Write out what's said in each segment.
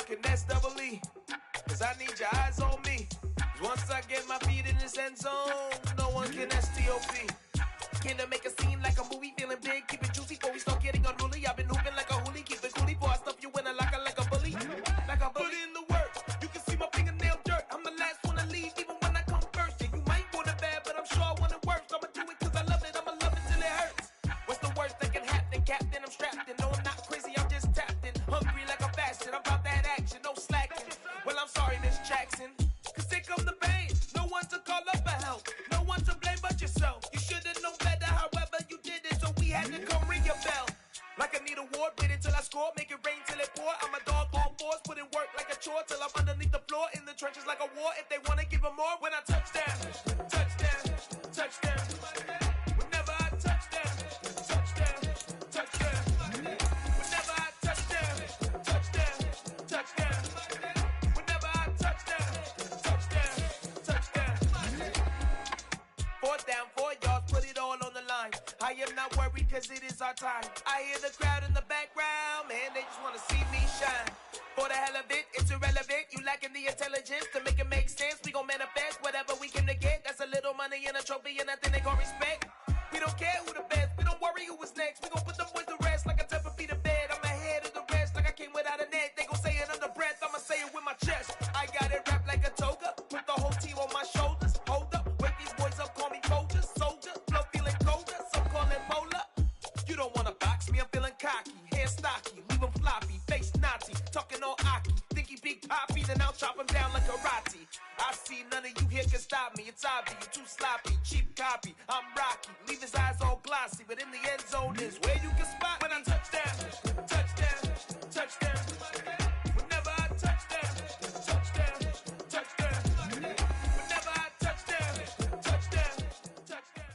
rocking S-double-E, cause I need your eyes on me. Once I get my feet in this end zone, no one can S-T-O-P. Can I make a scene like a movie, feeling big, keep it juicy before we start getting unruly. I've been hooping like a hoolie, keep it coolie before I stuff you in a locker like a bully. Like a bully. Put in the work, you can see my fingernail dirt. I'm the last one to leave, even when I come first. Yeah, you might want it bad, but I'm sure I want it worse. I'ma do it cause I love it, I'ma love it till it hurts. What's the worst that can happen, Captain? I'm strapped in, no I'm not crazy, I'm just tapped in. Hungry like a bastard, I'm about that action, no slacking. Well, I'm sorry, Miss Jackson, cause here come the pain. No one to call up for help, no one to blame but yourself. You should've known better, however you did it, so we had to come ring your bell. Like I need a award, wait until I score, make it rain till it pour. I'm a dog on fours, put in work like a chore till I'm underneath the floor, in the trenches like a war. If they wanna give them more, when I touch down, touchdown, touchdown. Whenever I touch down, touchdown, touchdown. Whenever I touch down, touchdown, touchdown. Whenever I touch down, touchdown, touchdown. 4th down, 4 yards, put it all on the line. I am not worried cause it is our time. I hear the crowd in the background, man, they just wanna see me shine. For the hell of it, it's irrelevant. You lacking the intelligence to make it make sense. We gon' manifest whatever we came to get. That's a little money and a trophy and nothing they gon' respect. We don't care who the best, we don't worry who was next. We gon' put them boys to rest like a temper feet of bed. I'm ahead of the rest like I came without a net. They gon' say it under breath, I'ma say it with my chest. I got it wrapped like a toga, put the whole team on my shoulders. Hold up, wake these boys up, call me Folger, soldier. Flow feeling colder, some call it polar. You don't wanna box me, I'm feeling cocky. Hair stocky, leave him floppy, face Nazi. Talking all Aki, think he big poppy, then I'll chop him down like karate. I see none of you here can stop me. It's obvious, you too sloppy, cheap copy. I'm Rocky, leave his eyes all glossy, but in the end zone is where you can spot when I touchdown, touchdown, touchdown. Whenever I touchdown, touchdown, touchdown. Whenever I touchdown, touchdown, touchdown.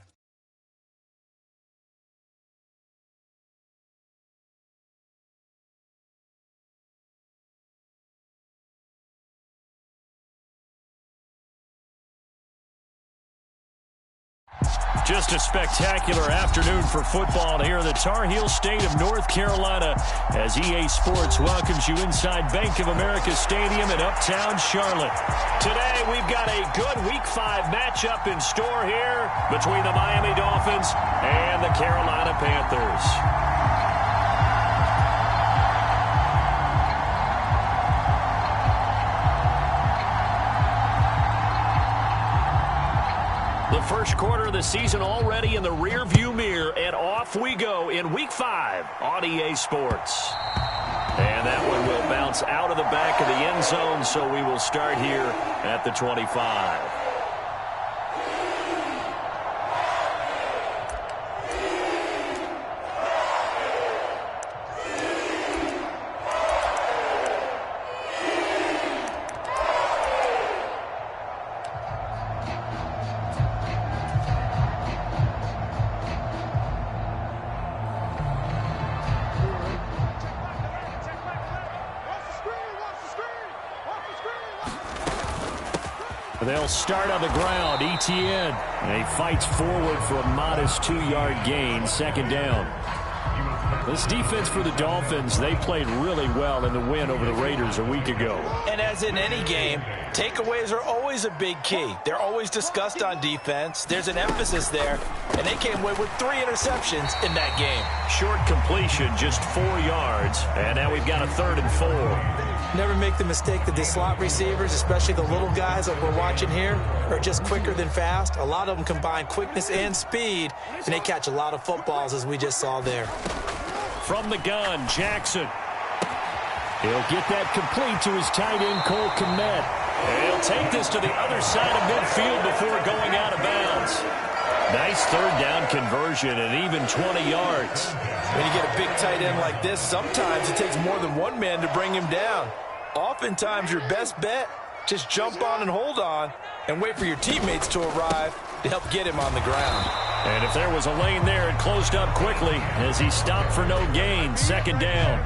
Just a spectacular afternoon for football here in the Tar Heel state of North Carolina as EA Sports welcomes you inside Bank of America Stadium in Uptown Charlotte. Today we've got a good Week 5 matchup in store here between the Miami Dolphins and the Carolina Panthers. The first quarter of the season already in the rearview mirror, and off we go in Week 5 on EA Sports. And that one will bounce out of the back of the end zone, so we will start here at the 25. They'll start on the ground. Etienne. And he fights forward for a modest 2-yard gain. 2nd down. This defense for the Dolphins, they played really well in the win over the Raiders a week ago. And as in any game, takeaways are always a big key. They're always discussed on defense. There's an emphasis there, and they came away with 3 interceptions in that game. Short completion, just 4 yards, and now we've got a 3rd and 4. Never make the mistake that the slot receivers, especially the little guys like we're watching here, are just quicker than fast. A lot of them combine quickness and speed, and they catch a lot of footballs, as we just saw there. From the gun, Jackson. He'll get that complete to his tight end, Cole Kmet. And he'll take this to the other side of midfield before going out of bounds. Nice 3rd down conversion and even 20 yards. When you get a big tight end like this, sometimes it takes more than one man to bring him down. Oftentimes, your best bet, just jump on and hold on and wait for your teammates to arrive to help get him on the ground. And if there was a lane there, it closed up quickly as he stopped for no gain. 2nd down.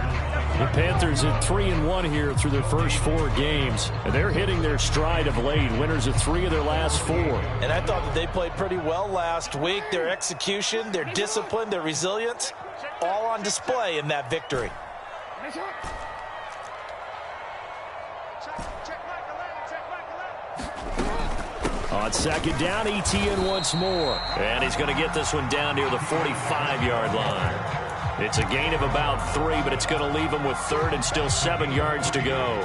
The Panthers at 3-1 here through their first 4 games. And they're hitting their stride of late. Winners of 3 of their last 4. And I thought that they played pretty well last week. Their execution, their discipline, their resilience, all on display in that victory. On second down, Etienne once more. And he's going to get this one down near the 45-yard line. It's a gain of about 3, but it's going to leave him with third and still 7 yards to go.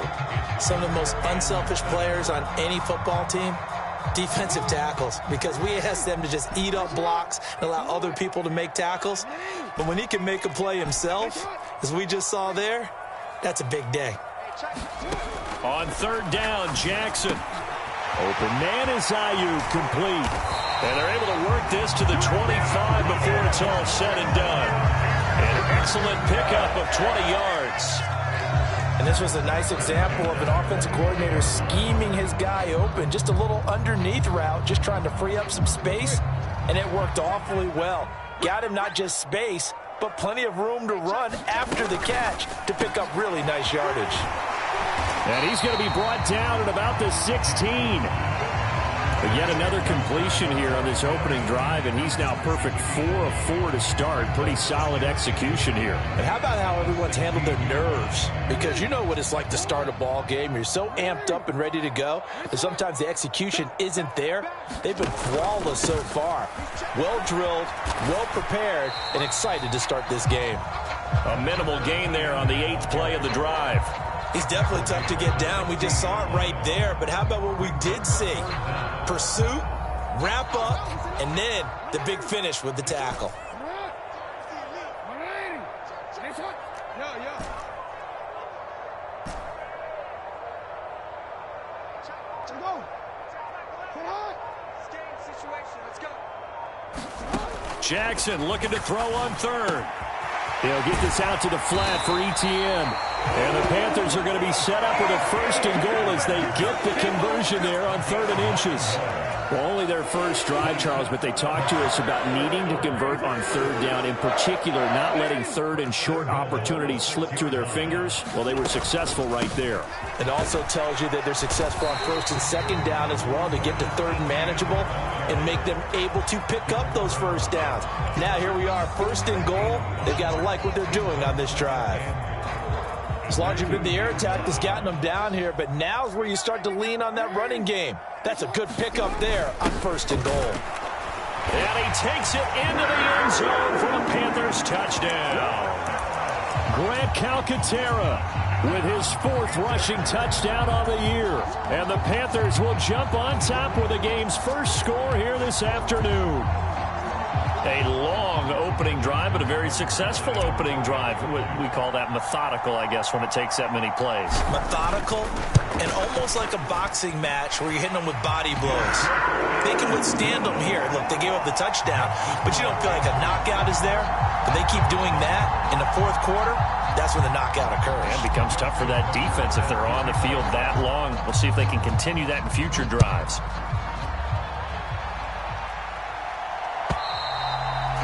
Some of the most unselfish players on any football team, defensive tackles, because we ask them to just eat up blocks and allow other people to make tackles. But when he can make a play himself, as we just saw there, that's a big day. On third down, Jackson. Open man is Ayuk, complete. And they're able to work this to the 25 before it's all said and done. An excellent pickup of 20 yards. And this was a nice example of an offensive coordinator scheming his guy open. Just a little underneath route, just trying to free up some space. And it worked awfully well. Got him not just space, but plenty of room to run after the catch to pick up really nice yardage. And he's going to be brought down at about the 16. But yet another completion here on this opening drive, and he's now perfect 4 of 4 to start. Pretty solid execution here. And how about how everyone's handled their nerves? Because you know what it's like to start a ball game. You're so amped up and ready to go, and sometimes the execution isn't there. They've been flawless so far. Well drilled, well prepared, and excited to start this game. A minimal gain there on the 8th play of the drive. He's definitely tough to get down. We just saw it right there. But how about what we did see? Pursuit, wrap up, and then the big finish with the tackle. Jackson looking to throw on third. He'll get this out to the flat for Etienne. And the Panthers are going to be set up with a first and goal as they get the conversion there on 3rd and inches. Well, only their first drive, Charles, but they talked to us about needing to convert on 3rd down, in particular not letting 3rd and short opportunities slip through their fingers. Well, they were successful right there. It also tells you that they're successful on 1st and 2nd down as well to get to 3rd and manageable and make them able to pick up those first downs. Now here we are, 1st and goal. They've got to like what they're doing on this drive. It's largely been the air attack that's gotten them down here, but now's where you start to lean on that running game. That's a good pickup there on 1st and goal. And he takes it into the end zone for a Panthers touchdown. Grant Calcaterra with his 4th rushing touchdown on the year. And the Panthers will jump on top with the game's first score here this afternoon. A long opening drive, but a very successful opening drive. We call that methodical, I guess, when it takes that many plays. Methodical and almost like a boxing match where you're hitting them with body blows. They can withstand them here. Look, they gave up the touchdown, but you don't feel like a knockout is there. But they keep doing that in the 4th quarter. That's when the knockout occurs. And it becomes tough for that defense if they're on the field that long. We'll see if they can continue that in future drives.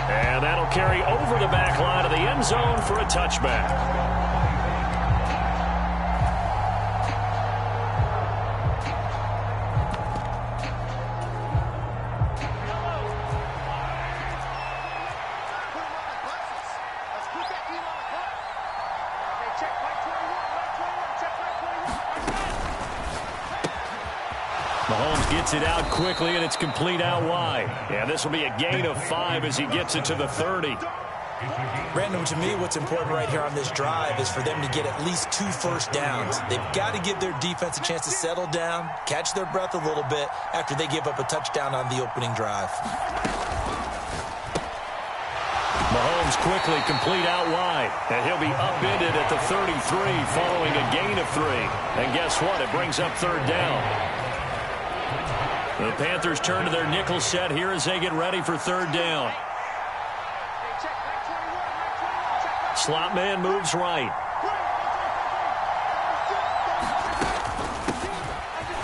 And that'll carry over the back line of the end zone for a touchback. Mahomes gets it out quickly, and it's complete out wide. And this will be a gain of 5 as he gets it to the 30. Brandon, to me, what's important right here on this drive is for them to get at least 2 first downs. They've got to give their defense a chance to settle down, catch their breath a little bit after they give up a touchdown on the opening drive. Mahomes quickly complete out wide, and he'll be upended at the 33 following a gain of 3. And guess what? It brings up 3rd down. The Panthers turn to their nickel set here as they get ready for 3rd down. Slot man moves right.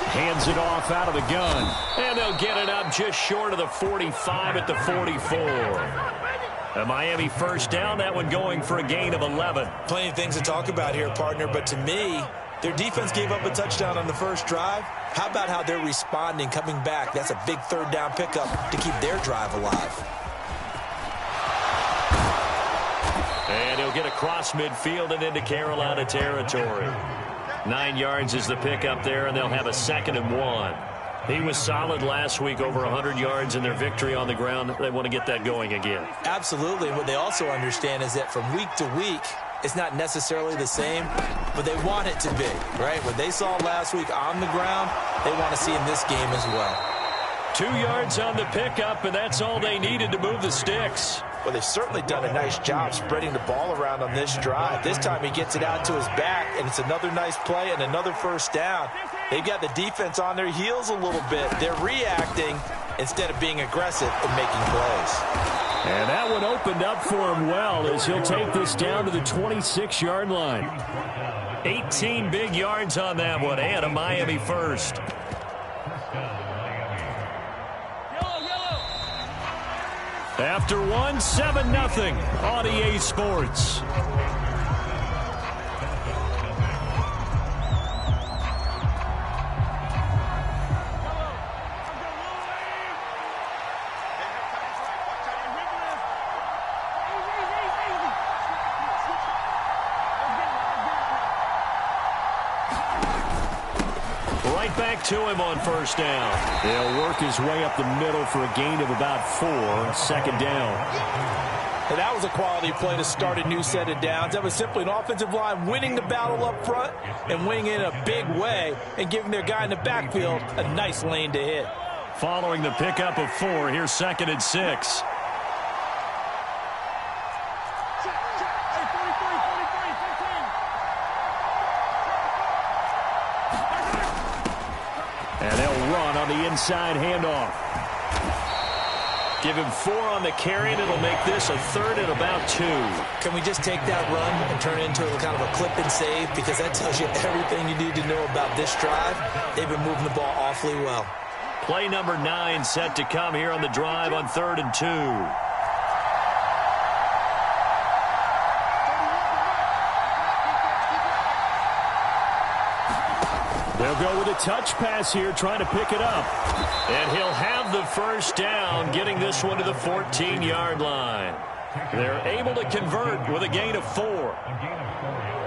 Hands it off out of the gun. And they'll get it up just short of the 45 at the 44. A Miami first down, that one going for a gain of 11. Plenty of things to talk about here, partner, but to me, their defense gave up a touchdown on the first drive. How about how they're responding, coming back? That's a big 3rd down pickup to keep their drive alive. And he'll get across midfield and into Carolina territory. 9 yards is the pickup there, and they'll have a 2nd and 1. He was solid last week, over 100 yards in their victory on the ground. They want to get that going again. Absolutely. What they also understand is that from week to week, it's not necessarily the same, but they want it to be, right? What they saw last week on the ground, they want to see in this game as well. 2 yards on the pickup, and that's all they needed to move the sticks. Well, they've certainly done a nice job spreading the ball around on this drive. This time he gets it out to his back, and it's another nice play and another first down. They've got the defense on their heels a little bit. They're reacting instead of being aggressive and making plays. And that one opened up for him well as he'll take this down to the 26-yard line. 18 big yards on that one, and a Miami first. After one, 7-0 on EA Sports. Right back to him on first down. He'll work his way up the middle for a gain of about 4, second down. And that was a quality play to start a new set of downs. That was simply an offensive line winning the battle up front and winning it in a big way and giving their guy in the backfield a nice lane to hit. Following the pickup of 4, here's 2nd and 6. And they'll run on the inside handoff. Give him 4 on the carry, and it'll make this a 3rd and about 2. Can we just take that run and turn it into a kind of a clip and save? Because that tells you everything you need to know about this drive. They've been moving the ball awfully well. Play number 9 set to come here on the drive on 3rd and 2. They'll go with a touch pass here, trying to pick it up. And he'll have the first down, getting this one to the 14-yard line. They're able to convert with a gain of 4.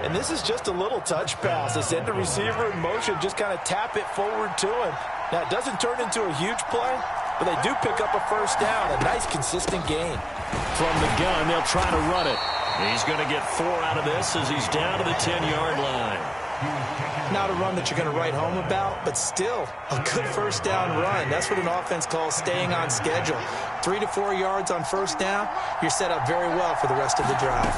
And this is just a little touch pass. They send the receiver in motion, just kind of tap it forward to him. Now, it doesn't turn into a huge play, but they do pick up a first down, a nice, consistent gain. From the gun, they'll try to run it. He's going to get 4 out of this as he's down to the 10-yard line. Not a run that you're going to write home about, but still a good first down run. That's what an offense calls staying on schedule. 3 to 4 yards on first down, you're set up very well for the rest of the drive.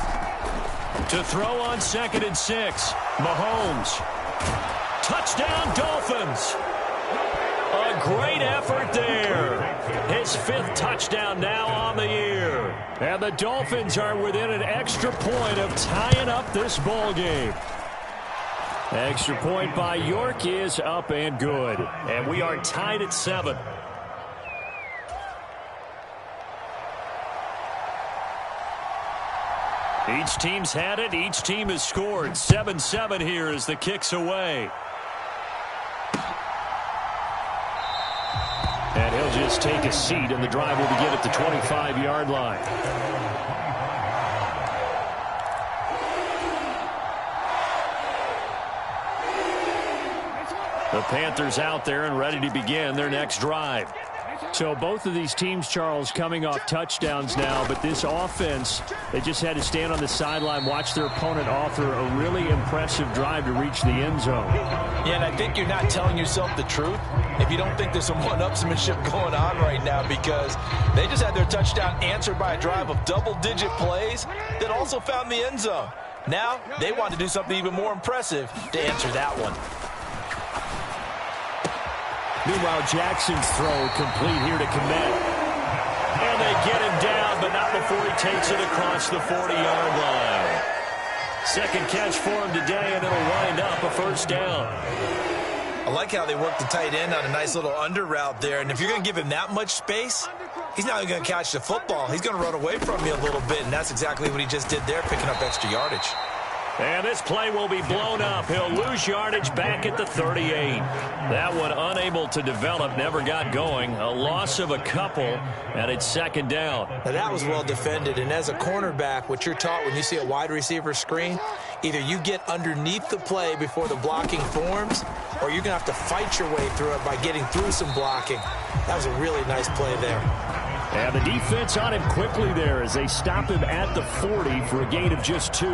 To throw on 2nd and 6, Mahomes. Touchdown, Dolphins. A great effort there. His 5th touchdown now on the year. And the Dolphins are within an extra point of tying up this ball game. Extra point by York is up and good. And we are tied at 7. Each team's had it. Each team has scored. 7-7 here as the kick's away. And he'll just take a seat, and the drive will begin at the 25-yard line. The Panthers out there and ready to begin their next drive. So both of these teams, Charles, coming off touchdowns now, but this offense, they just had to stand on the sideline, watch their opponent offer a really impressive drive to reach the end zone. Yeah, and I think you're not telling yourself the truth if you don't think there's some one-upsmanship going on right now, because they just had their touchdown answered by a drive of double-digit plays that also found the end zone. Now they want to do something even more impressive to answer that one. Meanwhile, Jackson's throw complete here to Komet. And they get him down, but not before he takes it across the 40-yard line. Second catch for him today, and it'll wind up a first down. I like how they work the tight end on a nice little under route there. And if you're going to give him that much space, he's not even going to catch the football. He's going to run away from you a little bit, and that's exactly what he just did there, picking up extra yardage. And this play will be blown up. He'll lose yardage back at the 38. That one unable to develop, never got going. A loss of a couple, and it's second down. Now that was well defended, and as a cornerback, what you're taught when you see a wide receiver screen, either you get underneath the play before the blocking forms, or you're going to have to fight your way through it by getting through some blocking. That was a really nice play there. And the defense on him quickly there as they stop him at the 40 for a gain of just 2.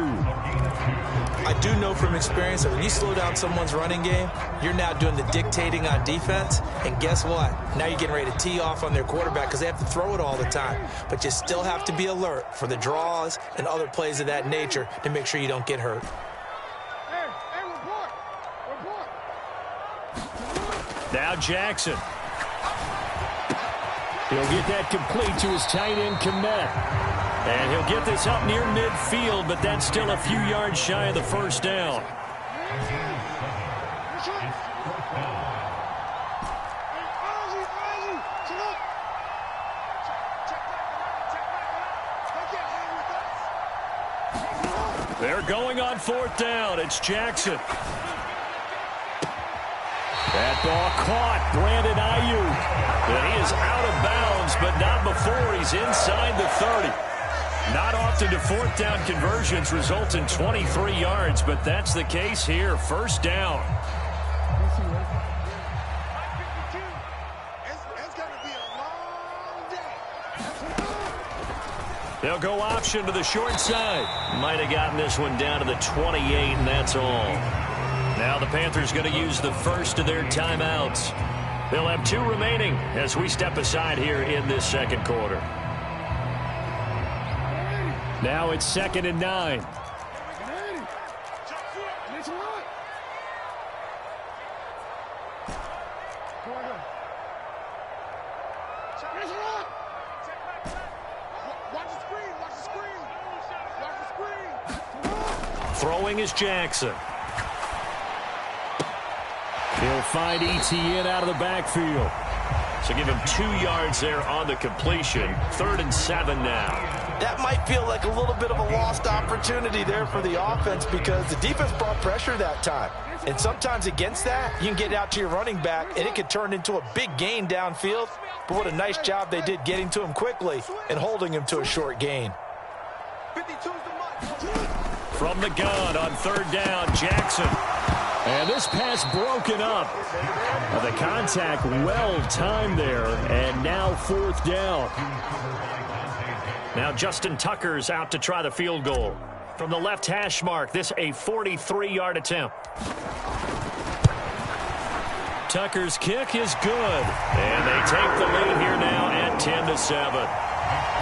I do know from experience that when you slow down someone's running game, you're now doing the dictating on defense. And guess what? Now you're getting ready to tee off on their quarterback because they have to throw it all the time. But you still have to be alert for the draws and other plays of that nature to make sure you don't get hurt. Now Jackson. He'll get that complete to his tight end, Kmet. And he'll get this up near midfield, but that's still a few yards shy of the first down. They're going on fourth down. It's Jackson. That ball caught. Brandon Ayuk. And he is out of bounds, but not before he's inside the 30. Not often do fourth down conversions result in 23 yards, but that's the case here. First down. They'll go option to the short side. Might have gotten this one down to the 28, and that's all. Now the Panthers going to use the first of their timeouts. They'll have 2 remaining as we step aside here in this second quarter. Now it's 2nd and 9. Throwing is Jackson. He'll find ETN out of the backfield. So give him 2 yards there on the completion. 3rd and 7 now. That might feel like a little bit of a lost opportunity there for the offense because the defense brought pressure that time. And sometimes against that, you can get out to your running back, and it could turn into a big gain downfield. But what a nice job they did getting to him quickly and holding him to a short gain. From the gun on 3rd down, Jackson. And this pass broken up. The contact well timed there, and now 4th down. Now Justin Tucker's out to try the field goal. From the left hash mark, this a 43-yard attempt. Tucker's kick is good. And they take the lead here now at 10-7.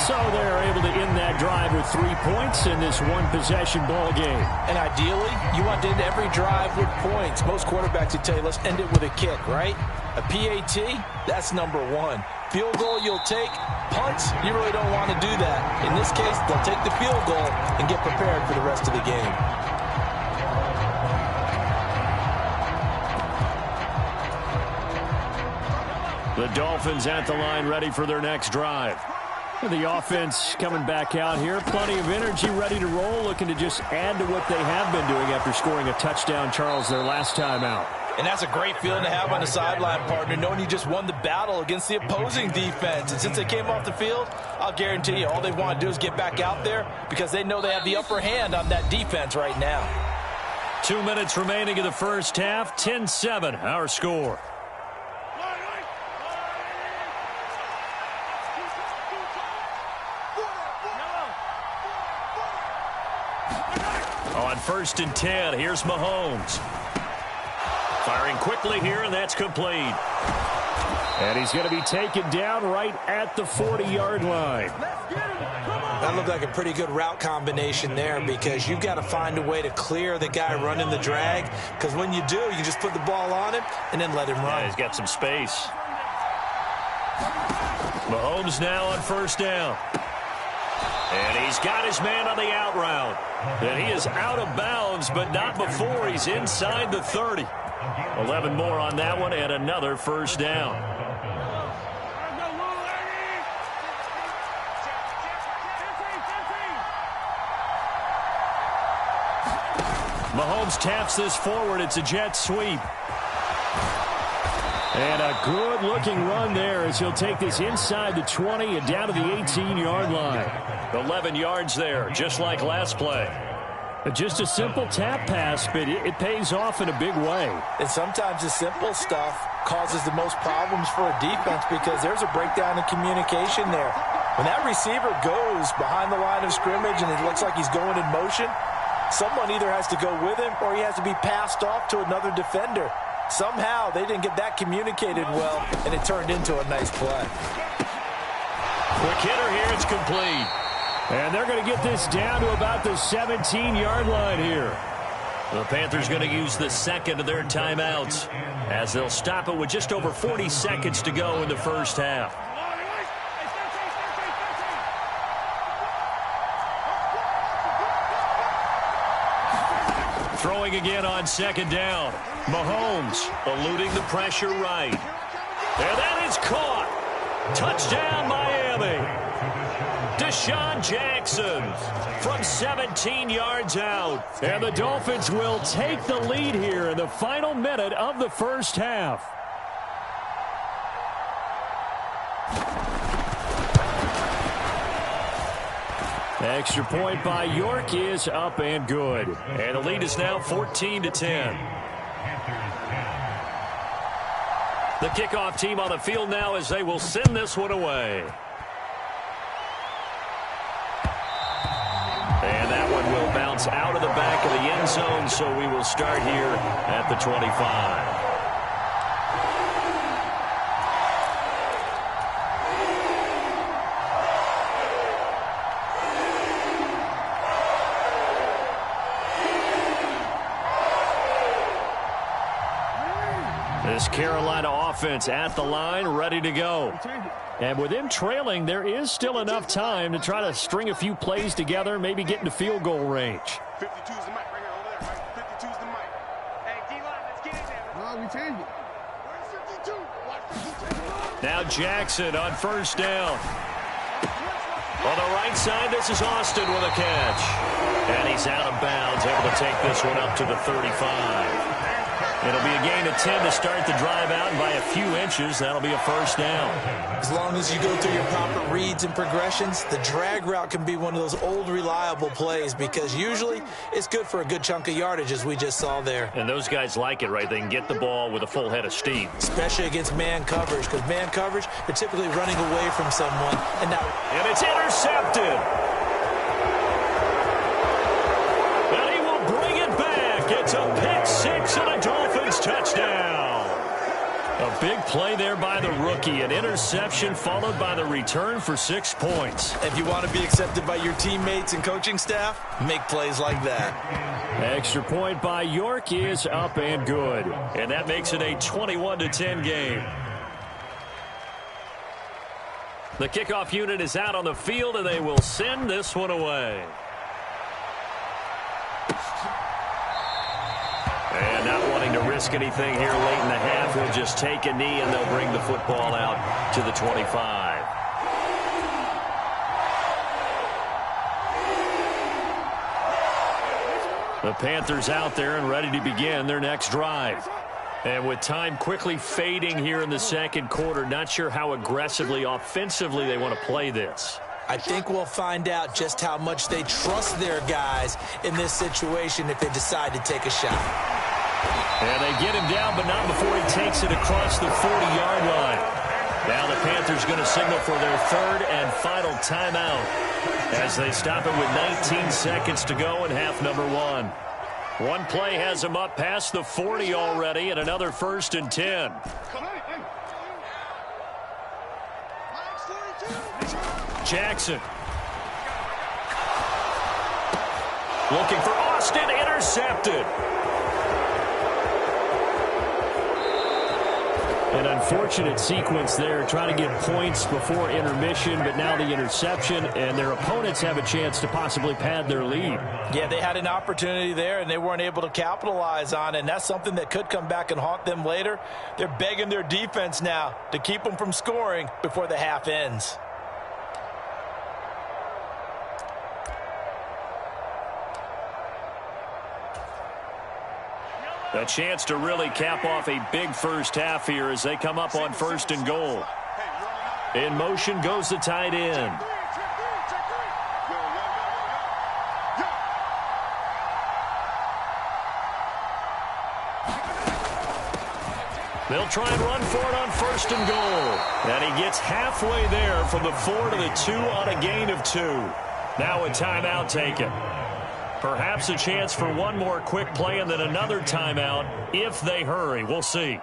So they're able to end that drive with 3 points in this one-possession ball game. And ideally, you want to end every drive with points. Most quarterbacks would tell you, let's end it with a kick, right? A PAT, that's number 1. Field goal you'll take. Punts, you really don't want to do that. In this case, they'll take the field goal and get prepared for the rest of the game. The Dolphins at the line ready for their next drive. The offense coming back out here. Plenty of energy, ready to roll, looking to just add to what they have been doing after scoring a touchdown, Charles, their last time out. And that's a great feeling to have on the sideline, partner, knowing you just won the battle against the opposing defense. And since they came off the field, I'll guarantee you all they want to do is get back out there because they know they have the upper hand on that defense right now. 2 minutes remaining in the first half. 10-7, our score. On 1st and 10, here's Mahomes. Firing quickly here, and that's complete. And he's going to be taken down right at the 40-yard line. That looked like a pretty good route combination there because you've got to find a way to clear the guy running the drag because when you do, you can just put the ball on him and then let him run. Yeah, he's got some space. Mahomes now on 1st down. And he's got his man on the out route. And he is out of bounds, but not before he's inside the 30. 11 more on that one and another 1st down. Mahomes taps this forward. It's a jet sweep. And a good-looking run there as he'll take this inside the 20 and down to the 18-yard line. 11 yards there, just like last play. Just a simple tap pass, but it pays off in a big way. And sometimes the simple stuff causes the most problems for a defense because there's a breakdown in communication there. When that receiver goes behind the line of scrimmage and it looks like he's going in motion, someone either has to go with him or he has to be passed off to another defender. Somehow they didn't get that communicated well, and it turned into a nice play. Quick hitter here, it's complete. And they're going to get this down to about the 17-yard line here. The Panthers going to use the second of their timeouts as they'll stop it with just over 40 seconds to go in the first half. Throwing again on second down. Mahomes eluding the pressure right. And that is caught. Touchdown, Miami. Deshaun Jackson from 17 yards out. And the Dolphins will take the lead here in the final minute of the first half. Extra point by York is up and good. And the lead is now 14-10. The kickoff team on the field now as they will send this one away. And that one will bounce out of the back of the end zone, so we will start here at the 25. This Carolina offense at the line, ready to go. And with them trailing, there is still enough time to try to string a few plays together, maybe get into field goal range. 52's the mic right here, over there, right? 52's the mic. Hey, D-line, let's get in there. We change it. Where's 52? Watch 52. Now Jackson on first down. On the right side, this is Austin with a catch. And he's out of bounds, able to take this one up to the 35. It'll be a gain of 10 to start the drive out, and by a few inches, that'll be a first down. As long as you go through your proper reads and progressions, the drag route can be one of those old reliable plays because usually it's good for a good chunk of yardage, as we just saw there. And those guys like it, right? They can get the ball with a full head of steam. Especially against man coverage, because man coverage, they're typically running away from someone. And it's intercepted. And he will bring it back. It's a pick six and a Dolphins touchdown. A big play there by the rookie. An interception followed by the return for 6 points. If you want to be accepted by your teammates and coaching staff, make plays like that. Extra point by York is up and good. And that makes it a 21-10 game. The kickoff unit is out on the field, and they will send this one away. And not wanting to risk anything here late in the half, he'll just take a knee, and they'll bring the football out to the 25. The Panthers out there and ready to begin their next drive. And with time quickly fading here in the second quarter, not sure how aggressively, offensively they want to play this. I think we'll find out just how much they trust their guys in this situation if they decide to take a shot. And they get him down, but not before he takes it across the 40-yard line. Now the Panthers going to signal for their third and final timeout as they stop it with 19 seconds to go in half number one. One play has him up past the 40 already, and another 1st and 10. Jackson. Looking for Austin, intercepted. An unfortunate sequence there, trying to get points before intermission, but now the interception, and their opponents have a chance to possibly pad their lead. Yeah, they had an opportunity there, and they weren't able to capitalize on it, and that's something that could come back and haunt them later. They're begging their defense now to keep them from scoring before the half ends. A chance to really cap off a big first half here as they come up on 1st and goal. In motion goes the tight end. They'll try and run for it on 1st and goal. And he gets halfway there from the 4 to the 2 on a gain of 2. Now a timeout taken. Perhaps a chance for one more quick play and then another timeout if they hurry. We'll see.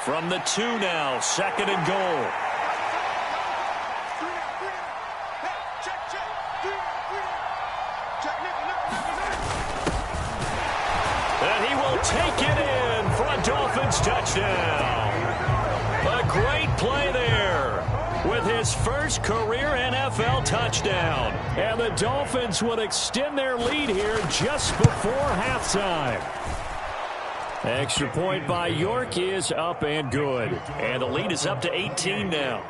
From the 2 now, 2nd and goal. And he will take it in for a Dolphins touchdown. A great play there with his first career NFL touchdown. And the Dolphins would extend their lead here just before halftime. Extra point by York is up and good. And the lead is up to 18 now.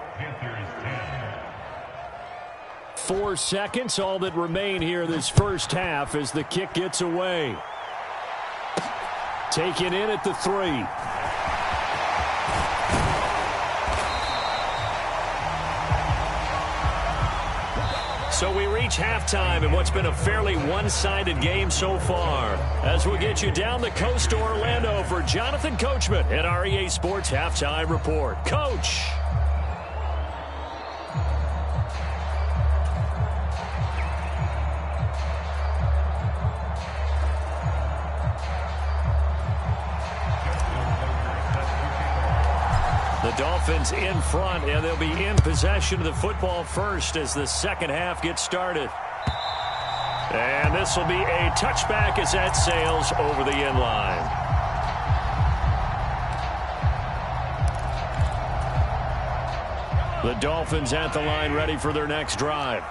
4 seconds, all that remain here this first half as the kick gets away. Taken in at the 3. So we reach halftime in what's been a fairly one-sided game so far. As we'll get you down the coast to Orlando for Jonathan Coachman at our EA Sports Halftime Report. Coach! The Dolphins in front, and they'll be in possession of the football first as the second half gets started. And this will be a touchback as that sails over the end line. The Dolphins at the line ready for their next drive.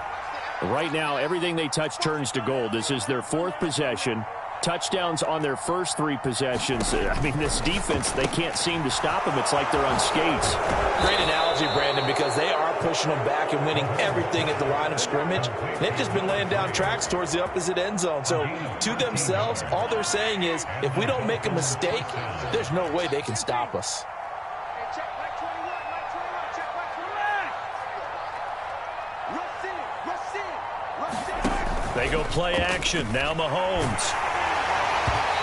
Right now, everything they touch turns to gold. This is their 4th possession. Touchdowns on their first 3 possessions. I mean, this defense, they can't seem to stop them. It's like they're on skates. Great analogy, Brandon, because they are pushing them back and winning everything at the line of scrimmage. They've just been laying down tracks towards the opposite end zone. So to themselves, all they're saying is, if we don't make a mistake, there's no way they can stop us. They go play action. Now Mahomes.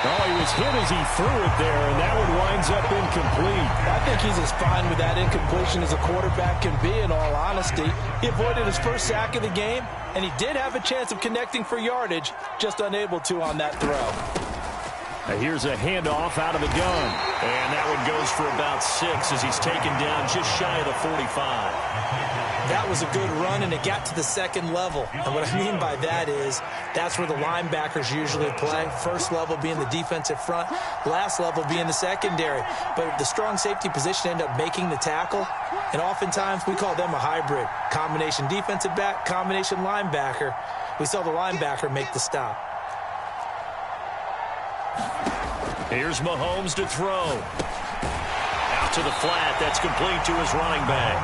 Oh, he was hit as he threw it there, and that one winds up incomplete. I think he's as fine with that incompletion as a quarterback can be, in all honesty. He avoided his first sack of the game, and he did have a chance of connecting for yardage, just unable to on that throw. Now here's a handoff out of the gun, and that one goes for about 6 as he's taken down just shy of the 45. That was a good run, and it got to the second level. And what I mean by that is that's where the linebackers usually play. First level being the defensive front, last level being the secondary. But the strong safety position ended up making the tackle, and oftentimes we call them a hybrid. Combination defensive back, combination linebacker. We saw the linebacker make the stop. Here's Mahomes to throw. Out to the flat. That's complete to his running back.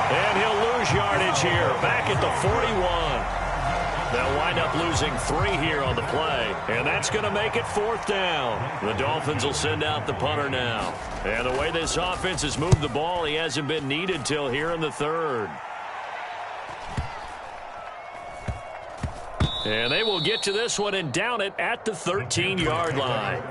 And he'll lose yardage here, back at the 41. They'll wind up losing 3 here on the play, and that's going to make it 4th down. The Dolphins will send out the punter now. And the way this offense has moved the ball, he hasn't been needed till here in the 3rd. And they will get to this one and down it at the 13-yard line.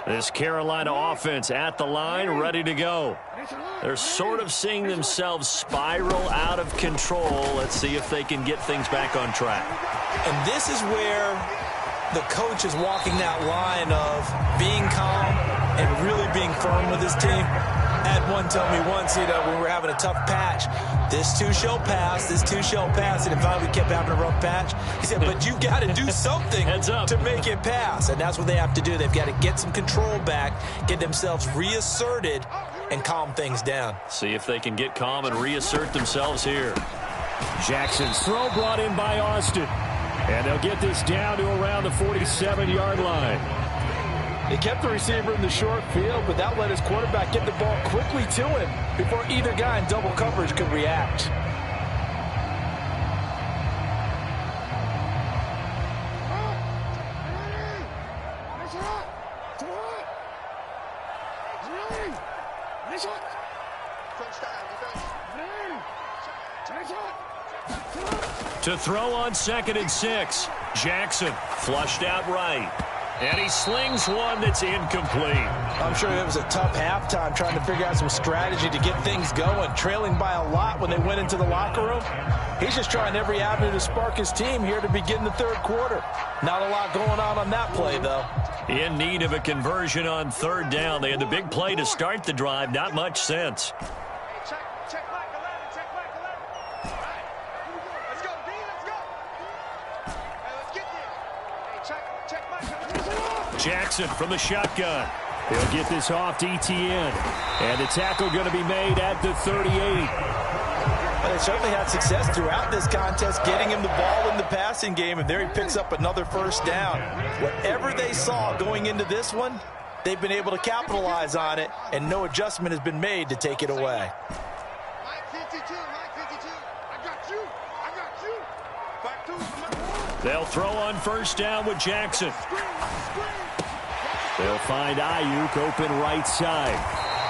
This Carolina offense at the line, ready to go. They're sort of seeing themselves spiral out of control. Let's see if they can get things back on track. And this is where the coach is walking that line of being calm and really being firm with his team. I had one tell me once, when we were having a tough patch, this too shall pass, this too shall pass, and finally we kept having a rough patch. He said, but you've got to do something to make it pass, and that's what they have to do. They've got to get some control back, get themselves reasserted, and calm things down. See if they can get calm and reassert themselves here. Jackson's throw brought in by Austin, and they'll get this down to around the 47-yard line. They kept the receiver in the short field, but that let his quarterback get the ball quickly to him before either guy in double coverage could react. To throw on 2nd and 6. Jackson flushed out right. And he slings one that's incomplete. I'm sure it was a tough halftime trying to figure out some strategy to get things going, trailing by a lot when they went into the locker room. He's just trying every avenue to spark his team here to begin the third quarter. Not a lot going on that play, though. In need of a conversion on 3rd down. They had the big play to start the drive. Not much sense. Jackson from the shotgun. He'll get this off to Etienne. And the tackle going to be made at the 38. Well, they certainly had success throughout this contest getting him the ball in the passing game, and there he picks up another 1st down. Whatever they saw going into this one, they've been able to capitalize on it, and no adjustment has been made to take it away. They'll throw on 1st down with Jackson. They'll find Ayuk open right side.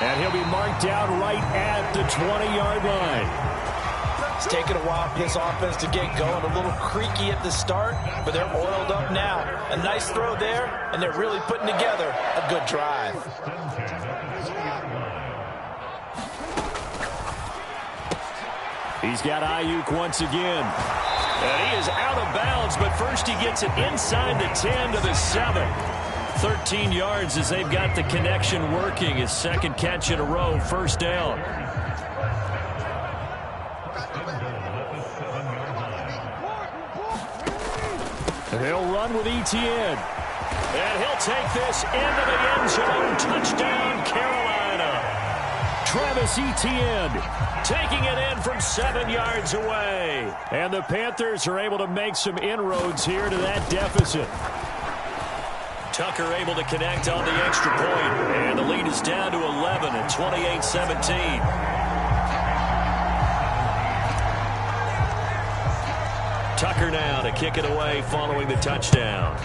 And he'll be marked down right at the 20-yard line. It's taken a while for this offense to get going. A little creaky at the start, but they're oiled up now. A nice throw there, and they're really putting together a good drive. He's got Ayuk once again. And he is out of bounds, but first he gets it inside the 10 to the 7. 13 yards as they've got the connection working. His 2nd catch in a row, 1st down. He'll run with Etienne. And he'll take this into the end zone. Touchdown, Carolina. Travis Etienne taking it in from 7 yards away. And the Panthers are able to make some inroads here to that deficit. Tucker able to connect on the extra point. And the lead is down to 11 at 28-17. Tucker now to kick it away following the touchdown.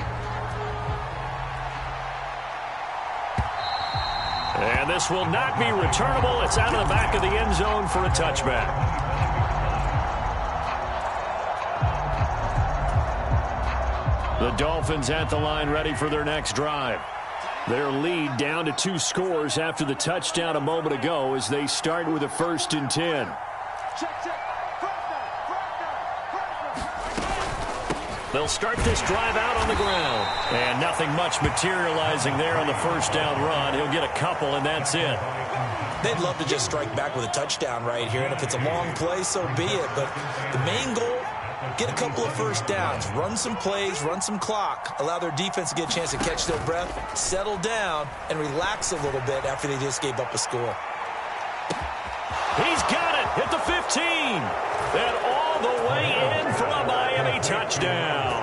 And this will not be returnable. It's out of the back of the end zone for a touchback. The Dolphins at the line ready for their next drive. Their lead down to 2 scores after the touchdown a moment ago as they start with a 1st and 10. They'll start this drive out on the ground. And nothing much materializing there on the 1st down run. He'll get a couple, and that's it. They'd love to just strike back with a touchdown right here, and if it's a long play, so be it. But the main goal, get a couple of 1st downs, run some plays, run some clock, allow their defense to get a chance to catch their breath, settle down, and relax a little bit after they just gave up a score. He's got it at the 15. And all the way in for a Miami touchdown.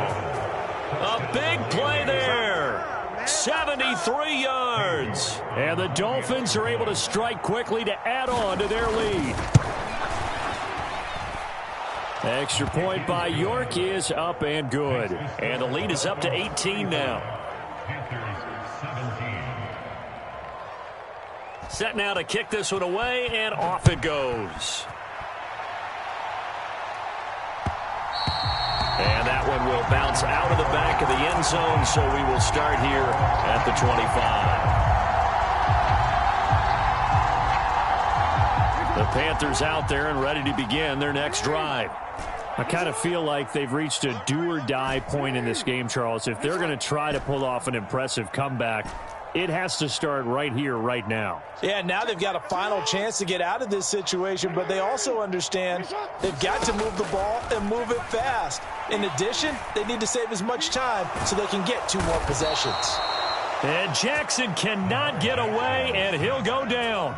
A big play there. 73 yards. And the Dolphins are able to strike quickly to add on to their lead. Extra point by York is up and good. And the lead is up to 18 now. Set now to kick this one away, and off it goes. And that one will bounce out of the back of the end zone, so we will start here at the 25. The Panthers out there and ready to begin their next drive. I kind of feel like they've reached a do-or-die point in this game, Charles. If they're going to try to pull off an impressive comeback, it has to start right here, right now. Yeah, now they've got a final chance to get out of this situation, but they also understand they've got to move the ball and move it fast. In addition, they need to save as much time so they can get 2 more possessions. And Jackson cannot get away, and he'll go down.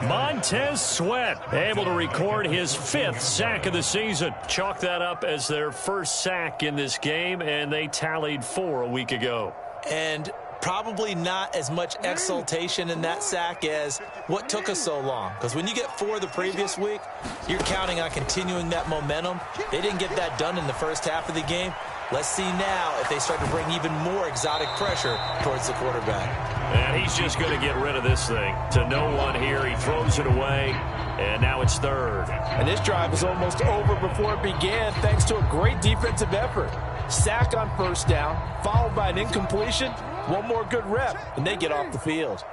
Montez Sweat able to record his 5th sack of the season. Chalk that up as their first sack in this game, and they tallied 4 a week ago. And Probably not as much exultation in that sack as what took us so long. Because when you get 4 the previous week, you're counting on continuing that momentum. They didn't get that done in the first half of the game. Let's see now if they start to bring even more exotic pressure towards the quarterback. And he's just going to get rid of this thing. To no one here. He throws it away, and now it's third. And this drive was almost over before it began thanks to a great defensive effort. Sack on first down, followed by an incompletion. One more good rep, and they get off the field.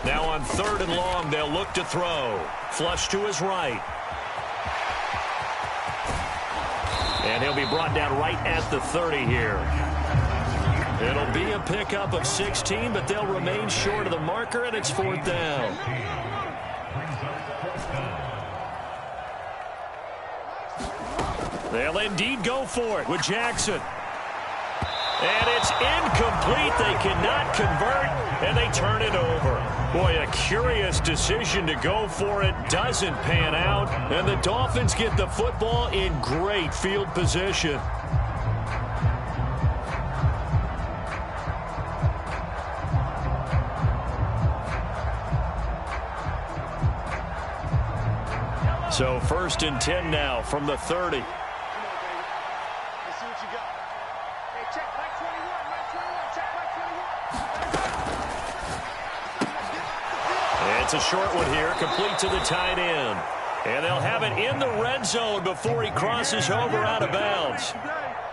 Now on 3rd and long, they'll look to throw. Flush to his right. And he'll be brought down right at the 30 here. It'll be a pickup of 16, but they'll remain short of the marker, and it's 4th down. They'll indeed go for it with Jackson. And it's incomplete. They cannot convert, and they turn it over. Boy, a curious decision to go for it. Doesn't pan out, and the Dolphins get the football in great field position. So 1st and 10 now from the 30. It's a short one here, complete to the tight end. And they'll have it in the red zone before he crosses over out of bounds.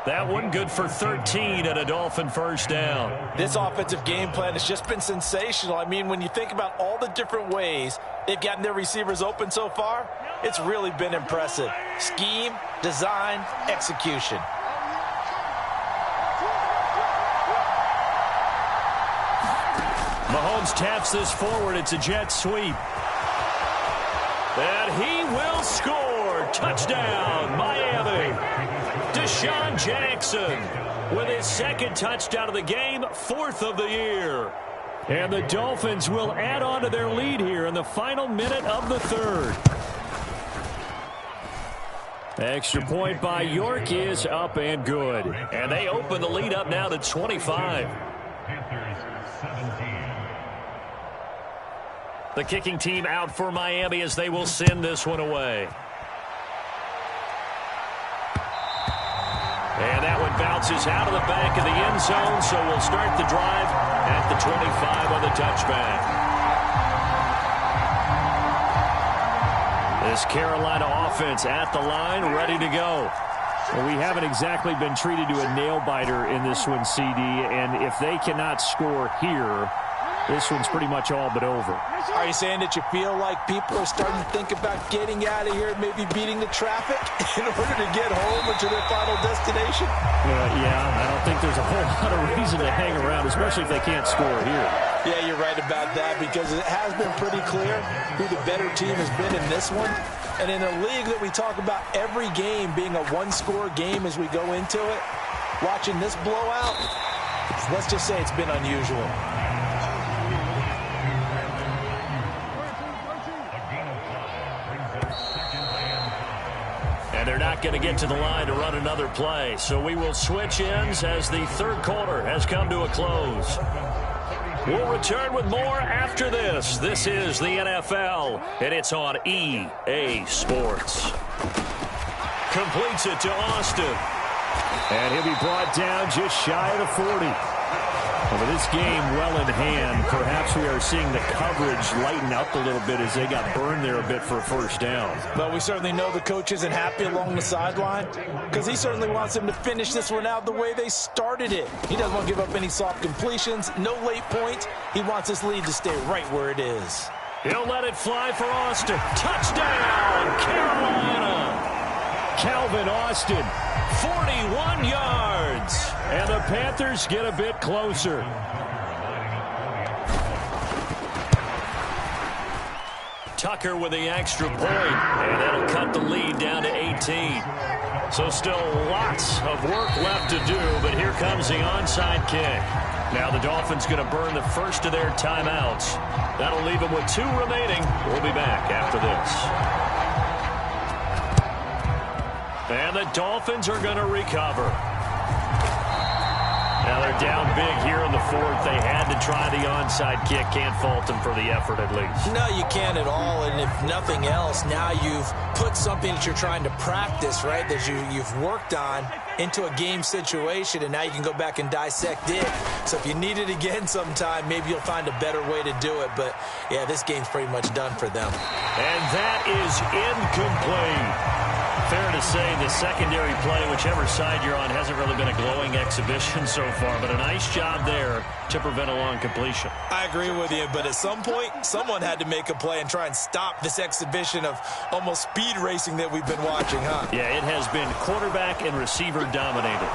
That one good for 13 and a Dolphin first down. This offensive game plan has just been sensational. I mean, when you think about all the different ways they've gotten their receivers open so far, it's really been impressive. Scheme, design, execution. Mahomes taps this forward. It's a jet sweep. And he will score. Touchdown, Miami. Deshaun Jackson with his 2nd touchdown of the game, 4th of the year. And the Dolphins will add on to their lead here in the final minute of the 3rd. Extra point by York is up and good. And they open the lead up now to 25. Panthers 17. The kicking team out for Miami as they will send this one away. And that one bounces out of the back of the end zone, so we'll start the drive at the 25 on the touchback. This Carolina offense at the line, ready to go. Well, we haven't exactly been treated to a nail-biter in this one, CD, and if they cannot score here, this one's pretty much all but over. Are you saying that you feel like people are starting to think about getting out of here, maybe beating the traffic in order to get home or to their final destination? Yeah, I don't think there's a whole lot of reason to hang around, especially if they can't score here. Yeah, you're right about that, because it has been pretty clear who the better team has been in this one. And in a league that we talk about every game being a one-score game as we go into it, watching this blowout, let's just say it's been unusual. And they're not going to get to the line to run another play. So we will switch ends as the 3rd quarter has come to a close. We'll return with more after this. This is the NFL, and it's on EA Sports. Completes it to Austin. And he'll be brought down just shy of the 40. Well, with this game well in hand, perhaps we are seeing the coverage lighten up a little bit as they got burned there a bit for a first down. But we certainly know the coach isn't happy along the sideline, because he certainly wants them to finish this one out the way they started it. He doesn't want to give up any soft completions, no late points. He wants this lead to stay right where it is. He'll let it fly for Austin. Touchdown, Carolina. Calvin Austin, 41 yards. And the Panthers get a bit closer. Tucker with the extra point, and that'll cut the lead down to 18. So still lots of work left to do, but here comes the onside kick. Now the Dolphins going to burn the first of their timeouts. That'll leave them with 2 remaining. We'll be back after this. And the Dolphins are going to recover. Now they're down big here in the fourth. They had to try the onside kick. Can't fault them for the effort at least. No, you can't at all. And if nothing else, now you've put something that you're trying to practice, right, that you've worked on into a game situation, and now you can go back and dissect it. So if you need it again sometime, maybe you'll find a better way to do it. But, yeah, this game's pretty much done for them. And that is incomplete. Fair to say the secondary play, whichever side you're on, hasn't really been a glowing exhibition so far, but a nice job there to prevent a long completion. I agree with you, but at some point, someone had to make a play and try and stop this exhibition of almost speed racing that we've been watching, huh? Yeah, it has been quarterback and receiver dominated.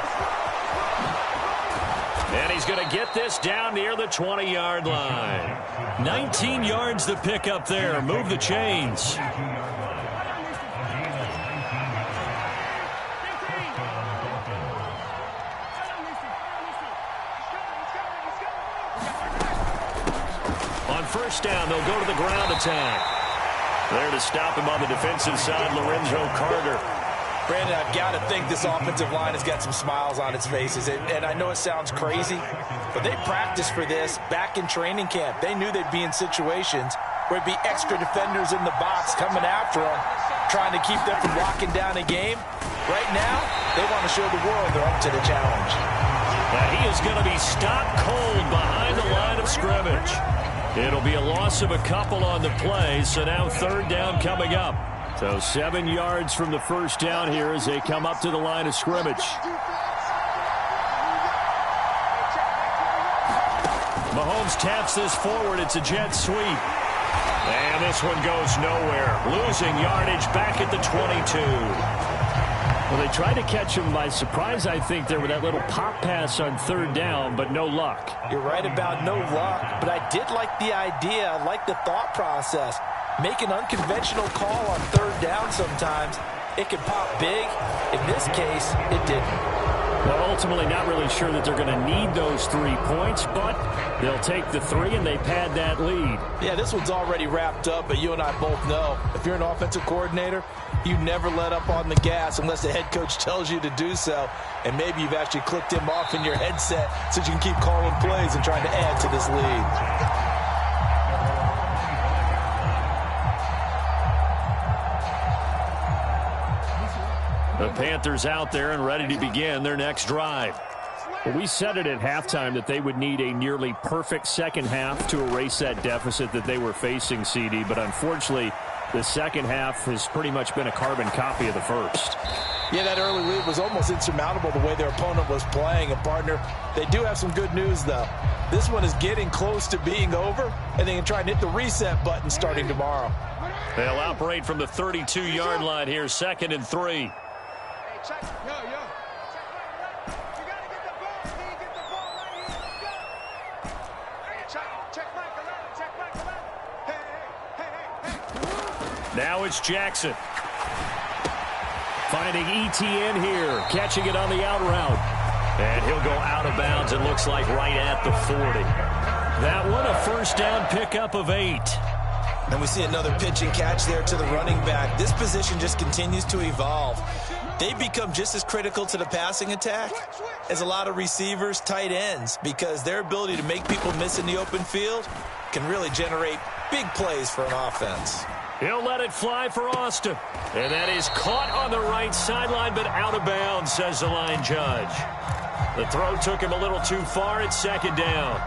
And he's going to get this down near the 20-yard line. 19 yards to pick up there. Move the chains. First down, they'll go to the ground attack. There to stop him on the defensive side, Lorenzo Carter. Brandon, I've got to think this offensive line has got some smiles on its faces. And I know it sounds crazy, but they practiced for this back in training camp. They knew they'd be in situations where it'd be extra defenders in the box coming after them, trying to keep them from locking down a game. Right now, they want to show the world they're up to the challenge. Now he is going to be stopped cold behind the line of scrimmage. It'll be a loss of a couple on the play, so now third down coming up. So 7 yards from the first down here as they come up to the line of scrimmage. Mahomes taps this forward. It's a jet sweep. And this one goes nowhere. Losing yardage back at the 22. Well, they tried to catch him by surprise, I think, there with that little pop pass on third down, but no luck. You're right about no luck, but I did like the idea. I like the thought process. Make an unconventional call on third down sometimes. It can pop big. In this case, it didn't. Well, ultimately not really sure that they're going to need those 3 points, but they'll take the 3 and they pad that lead. Yeah, this one's already wrapped up, but you and I both know if you're an offensive coordinator, you never let up on the gas unless the head coach tells you to do so. And maybe you've actually clicked him off in your headset so you can keep calling plays and trying to add to this lead. The Panthers out there and ready to begin their next drive. Well, we said it at halftime that they would need a nearly perfect second half to erase that deficit that they were facing, CD, but unfortunately, the second half has pretty much been a carbon copy of the first. Yeah, that early lead was almost insurmountable the way their opponent was playing. And, partner, they do have some good news, though. This one is getting close to being over, and they can try and hit the reset button starting tomorrow. They'll operate from the 32-yard line here, 2nd and 3. Check. Yo. You got to get the ball. You get the ball right here. Let's go. Hey, check Mike 11. Hey. Now it's Jackson. Finding ETN here. Catching it on the out route. And he'll go out of bounds, it looks like, right at the 40. That one, a first down pickup of 8. And we see another pitch and catch there to the running back. This position just continues to evolve. They become just as critical to the passing attack as a lot of receivers, tight ends, because their ability to make people miss in the open field can really generate big plays for an offense. He'll let it fly for Austin. And that is caught on the right sideline, but out of bounds, says the line judge. The throw took him a little too far. It's 2nd down.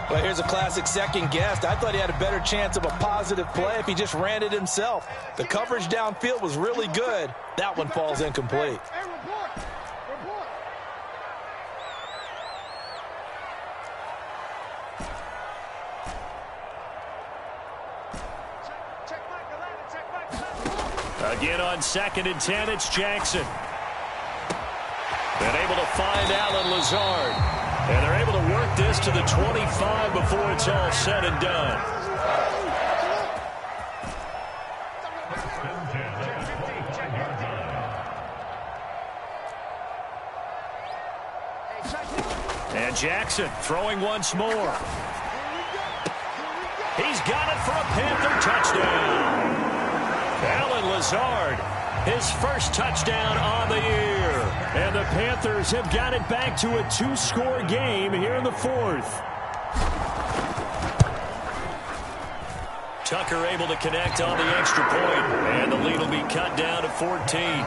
Well, here's a classic second guess. I thought he had a better chance of a positive play if he just ran it himself. The coverage downfield was really good. That one falls incomplete. Hey, report. Check Mike 11. Again on 2nd and 10, it's Jackson. Been able to find Allen Lazard. And they're able to work this to the 25 before it's all said and done. And Jackson throwing once more. He's got it for a Panther touchdown. Allen Lazard his first touchdown on the year. And the Panthers have got it back to a 2-score game here in the fourth. Tucker able to connect on the extra point, and the lead will be cut down to 14.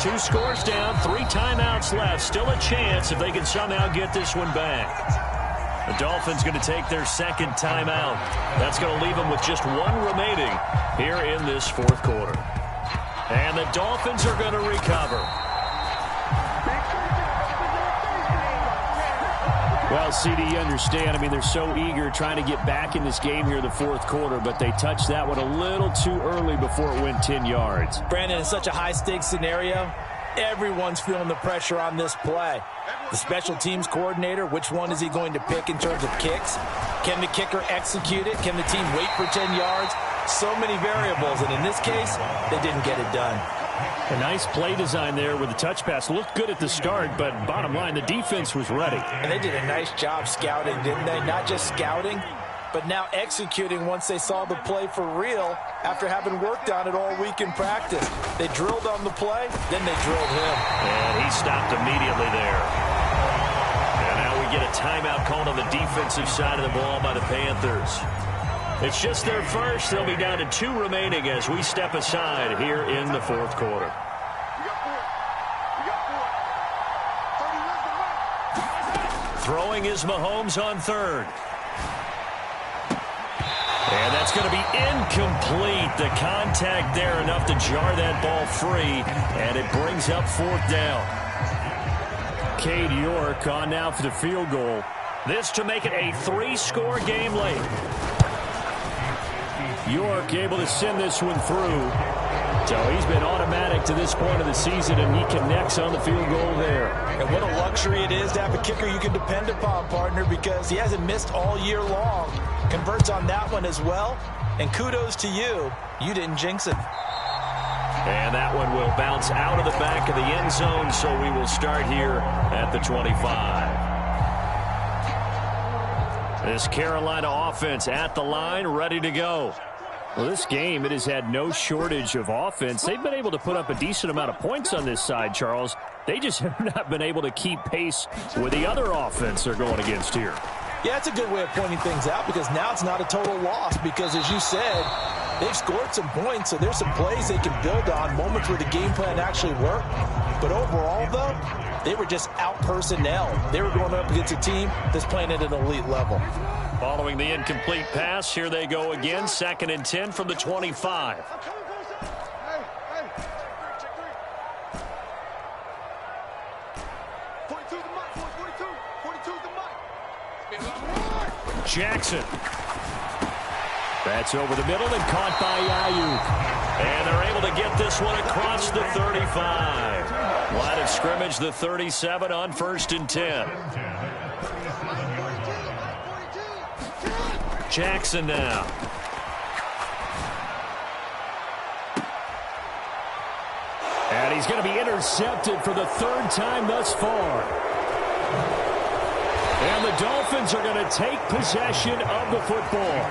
2 scores down, 3 timeouts left. Still a chance if they can somehow get this one back. The Dolphins going to take their second timeout. That's going to leave them with just 1 remaining here in this fourth quarter. And the Dolphins are going to recover. Well, CD, you understand. I mean, they're so eager trying to get back in this game here in the fourth quarter, but they touched that one a little too early before it went 10 yards. Brandon, in such a high-stakes scenario, everyone's feeling the pressure on this play. The special teams coordinator, which one is he going to pick in terms of kicks? Can the kicker execute it? Can the team wait for 10 yards? So many variables, and in this case, they didn't get it done. A nice play design there with the touch pass. Looked good at the start, but bottom line, the defense was ready. And they did a nice job scouting, didn't they? Not just scouting, but now executing once they saw the play for real after having worked on it all week in practice. They drilled on the play, then they drilled him. And he stopped immediately there. And now we get a timeout called on the defensive side of the ball by the Panthers. It's just their first. They'll be down to 2 remaining as we step aside here in the fourth quarter. Throwing is Mahomes on third. And that's going to be incomplete. The contact there enough to jar that ball free, and it brings up 4th down. Cade York on now for the field goal. This to make it a 3-score game late. York able to send this one through. So he's been automatic to this point of the season, and he connects on the field goal there. And what a luxury it is to have a kicker you can depend upon, partner, because he hasn't missed all year long. Converts on that one as well. And kudos to you. You didn't jinx it. And that one will bounce out of the back of the end zone, so we will start here at the 25. This Carolina offense at the line, ready to go. Well, this game, it has had no shortage of offense. They've been able to put up a decent amount of points on this side, Charles. They just have not been able to keep pace with the other offense they're going against here. Yeah, it's a good way of pointing things out because now it's not a total loss because, as you said, they've scored some points, so there's some plays they can build on, moments where the game plan actually worked. But overall, though, they were just out-personnel. They were going up against a team that's playing at an elite level. Following the incomplete pass, here they go again, 2nd and 10 from the 25. Jackson. That's over the middle and caught by Ayuk. And they're able to get this one across the 35. Line of scrimmage, the 37 on 1st and 10. Jackson now. And he's going to be intercepted for the 3rd time thus far. And the Dolphins are going to take possession of the football.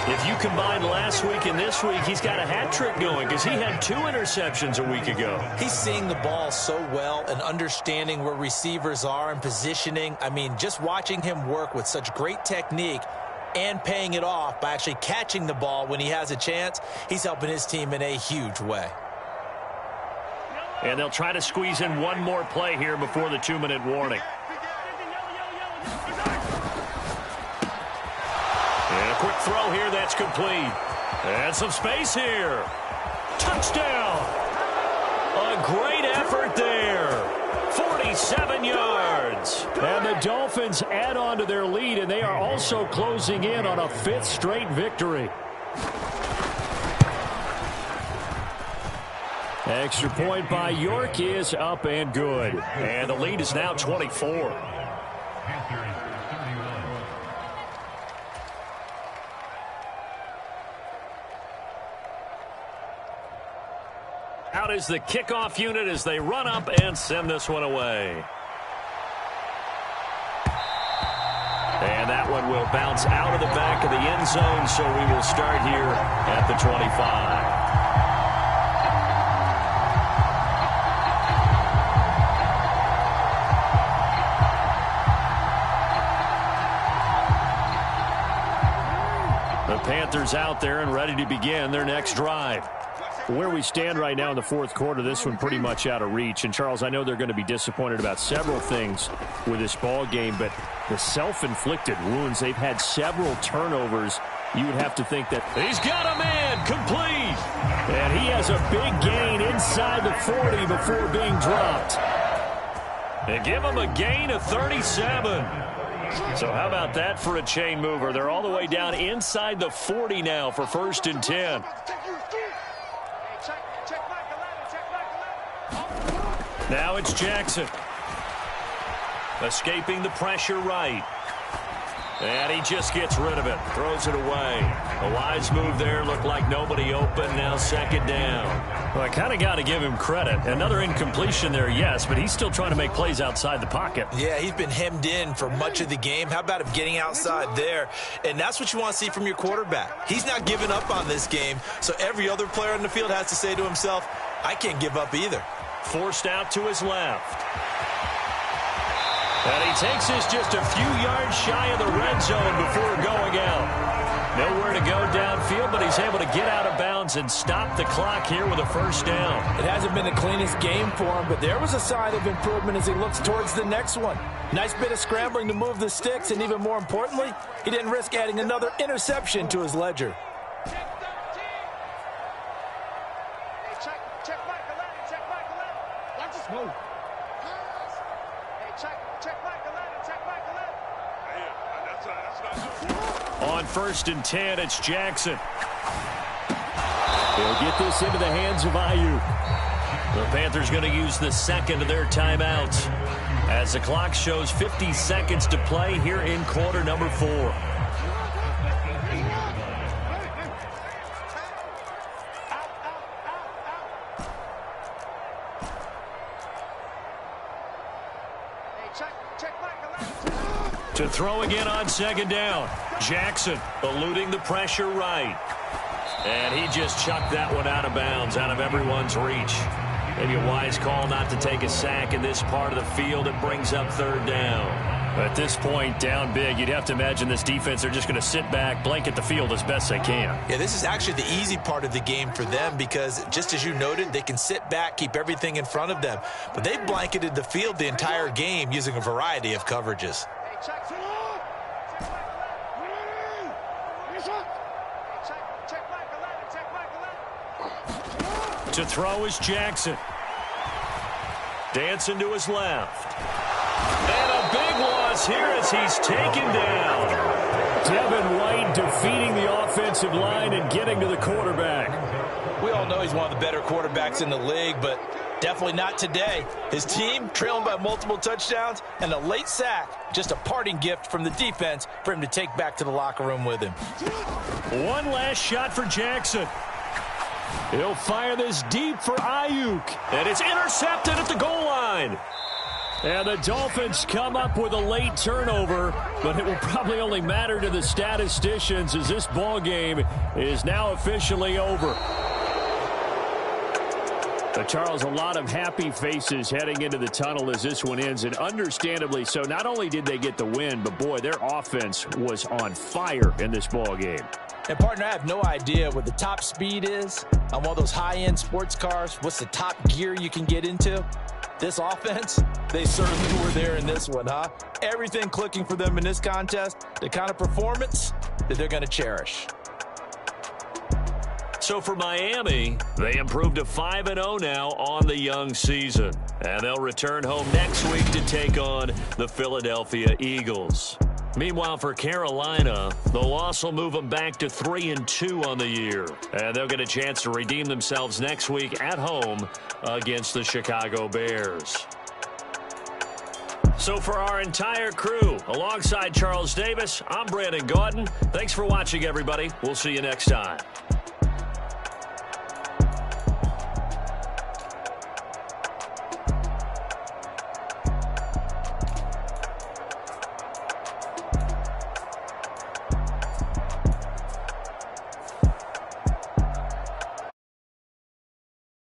If you combine last week and this week, he's got a hat trick going because he had 2 interceptions a week ago. He's seeing the ball so well and understanding where receivers are and positioning. I mean, just watching him work with such great technique and paying it off by actually catching the ball when he has a chance, he's helping his team in a huge way. And they'll try to squeeze in one more play here before the 2-minute warning. And a quick throw here, that's complete. And some space here. Touchdown! A great effort there. 47 yards. And the Dolphins add on to their lead, and they are also closing in on a 5th straight victory. Extra point by York is up and good. And the lead is now 24. Out is the kickoff unit as they run up and send this one away. And that one will bounce out of the back of the end zone, so we will start here at the 25. The Panthers out there and ready to begin their next drive. Where we stand right now in the fourth quarter, this one pretty much out of reach. And, Charles, I know they're going to be disappointed about several things with this ball game, but the self-inflicted wounds, they've had several turnovers. You would have to think that he's got a man complete. And he has a big gain inside the 40 before being dropped. They give him a gain of 37. So how about that for a chain mover? They're all the way down inside the 40 now for 1st and 10. Now it's Jackson. Escaping the pressure right. And he just gets rid of it. Throws it away. A wise move there. Looked like nobody open. Now 2nd down. Well, I kind of got to give him credit. Another incompletion there, yes, but he's still trying to make plays outside the pocket. Yeah, he's been hemmed in for much of the game. How about him getting outside there? And that's what you want to see from your quarterback. He's not giving up on this game, so every other player on the field has to say to himself, I can't give up either. Forced out to his left. And he takes this just a few yards shy of the red zone before going out. Nowhere to go downfield, but he's able to get out of bounds and stop the clock here with a 1st down. It hasn't been the cleanest game for him, but there was a sign of improvement as he looks towards the next one. Nice bit of scrambling to move the sticks, and even more importantly, he didn't risk adding another interception to his ledger. On 1st and 10, it's Jackson. He'll get this into the hands of Ayuk. The Panthers going to use the 2nd of their timeouts as the clock shows 50 seconds to play here in quarter number 4. To throw again on 2nd down. Jackson eluding the pressure right. And he just chucked that one out of bounds, out of everyone's reach. Maybe a wise call not to take a sack in this part of the field. It brings up 3rd down. At this point, down big, you'd have to imagine this defense, they're just going to sit back, blanket the field as best they can. Yeah, this is actually the easy part of the game for them because, just as you noted, they can sit back, keep everything in front of them. But they've blanketed the field the entire game using a variety of coverages. To throw is Jackson. Dancing to his left. And a big loss here as he's taken down. Devin White defeating the offensive line and getting to the quarterback. We all know he's one of the better quarterbacks in the league, but definitely not today. His team trailing by multiple touchdowns and a late sack. Just a parting gift from the defense for him to take back to the locker room with him. One last shot for Jackson. He'll fire this deep for Ayuk. And it's intercepted at the goal line. And the Dolphins come up with a late turnover, but it will probably only matter to the statisticians as this ball game is now officially over. Charles, a lot of happy faces heading into the tunnel as this one ends, and understandably so. Not only did they get the win, but boy, their offense was on fire in this ball game. And partner, I have no idea what the top speed is on one of those high-end sports cars. What's the top gear you can get into? This offense, they certainly were there in this one, huh? Everything clicking for them in this contest, the kind of performance that they're going to cherish. So for Miami, they improved to 5-0 now on the young season. And they'll return home next week to take on the Philadelphia Eagles. Meanwhile, for Carolina, the loss will move them back to 3-2 on the year. And they'll get a chance to redeem themselves next week at home against the Chicago Bears. So for our entire crew, alongside Charles Davis, I'm Brandon Gautin. Thanks for watching, everybody. We'll see you next time.